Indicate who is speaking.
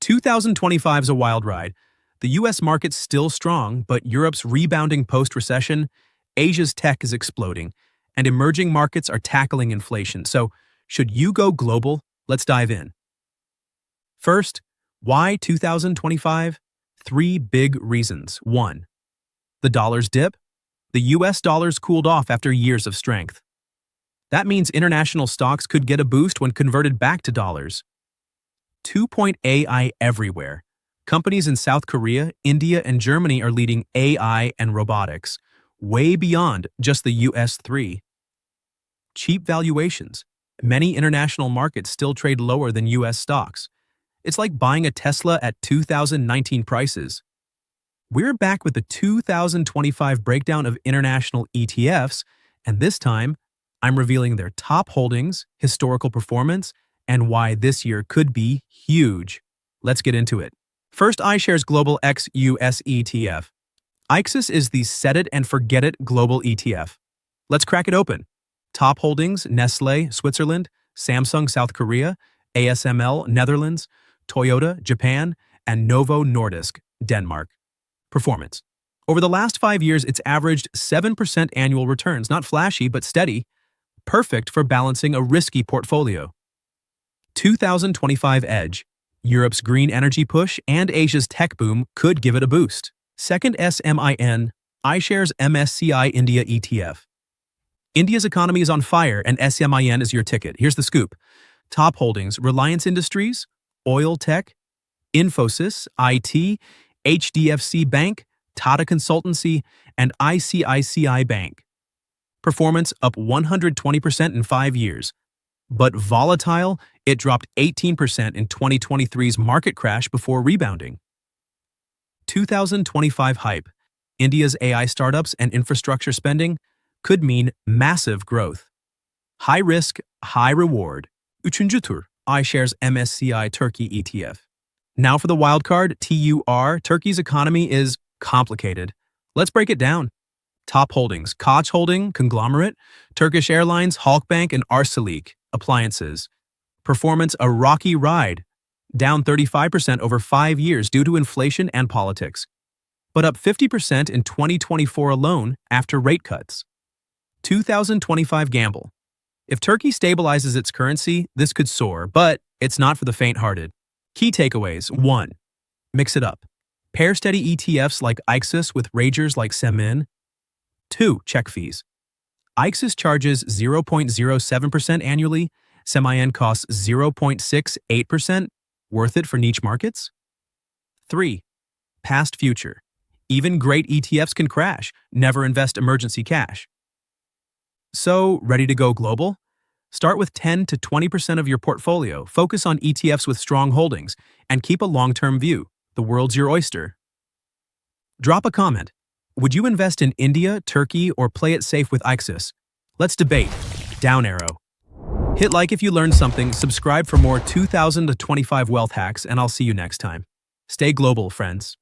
Speaker 1: 2025 is a wild ride. The US market's still strong, but Europe's rebounding post-recession, Asia's tech is exploding, and emerging markets are tackling inflation. So, should you go global? Let's dive in. First, why 2025? 3 big reasons. 1. The dollar's dip. The US dollar's cooled off after years of strength. That means international stocks could get a boost when converted back to dollars. 2. AI everywhere. Companies in South Korea, India, and Germany are leading AI and robotics, way beyond just the US 3. Cheap valuations. Many international markets still trade lower than US stocks. It's like buying a Tesla at 2019 prices. We're back with the 2025 breakdown of international ETFs, and this time, I'm revealing their top holdings, historical performance, and why this year could be huge. Let's get into it. First, iShares Global IXUS ETF. IXUS is the set-it-and-forget-it global ETF. Let's crack it open. Top holdings: Nestlé, Switzerland; Samsung, South Korea; ASML, Netherlands; Toyota, Japan; and Novo Nordisk, Denmark. Performance. Over the last 5 years, it's averaged 7% annual returns, not flashy, but steady, perfect for balancing a risky portfolio. 2025 edge. Europe's green energy push and Asia's tech boom could give it a boost. Second, SMIN, iShares MSCI India ETF. India's economy is on fire, and SMIN is your ticket. Here's the scoop. Top holdings: Reliance Industries, Oil Tech, Infosys, IT, HDFC Bank, Tata Consultancy, and ICICI Bank. Performance up 120% in 5 years. But volatile, it dropped 18% in 2023's market crash before rebounding. 2025 hype. India's AI startups and infrastructure spending could mean massive growth. High risk, high reward. Üçüncü tur, iShares MSCI Turkey ETF. Now for the wild card, TUR. Turkey's economy is complicated. Let's break it down. Top holdings: Koç Holding, conglomerate; Turkish Airlines, Halkbank, and Arçelik, appliances. Performance a rocky ride, down 35% over 5 years due to inflation and politics, but up 50% in 2024 alone after rate cuts. 2025 gamble. If Turkey stabilizes its currency, this could soar, but it's not for the faint-hearted. Key takeaways. 1. Mix it up. Pair steady ETFs like IXUS with ragers like SMIN. 2. Check fees. IXUS charges 0.07% annually, SMIN costs 0.68%, worth it for niche markets? 3. Past future. Even great ETFs can crash, never invest emergency cash. So, ready to go global? Start with 10 to 20% of your portfolio, focus on ETFs with strong holdings, and keep a long-term view. The world's your oyster. Drop a comment. Would you invest in India, Turkey, or play it safe with IXUS? Let's debate. Down arrow. Hit like if you learned something, subscribe for more 2025 wealth hacks, and I'll see you next time. Stay global, friends.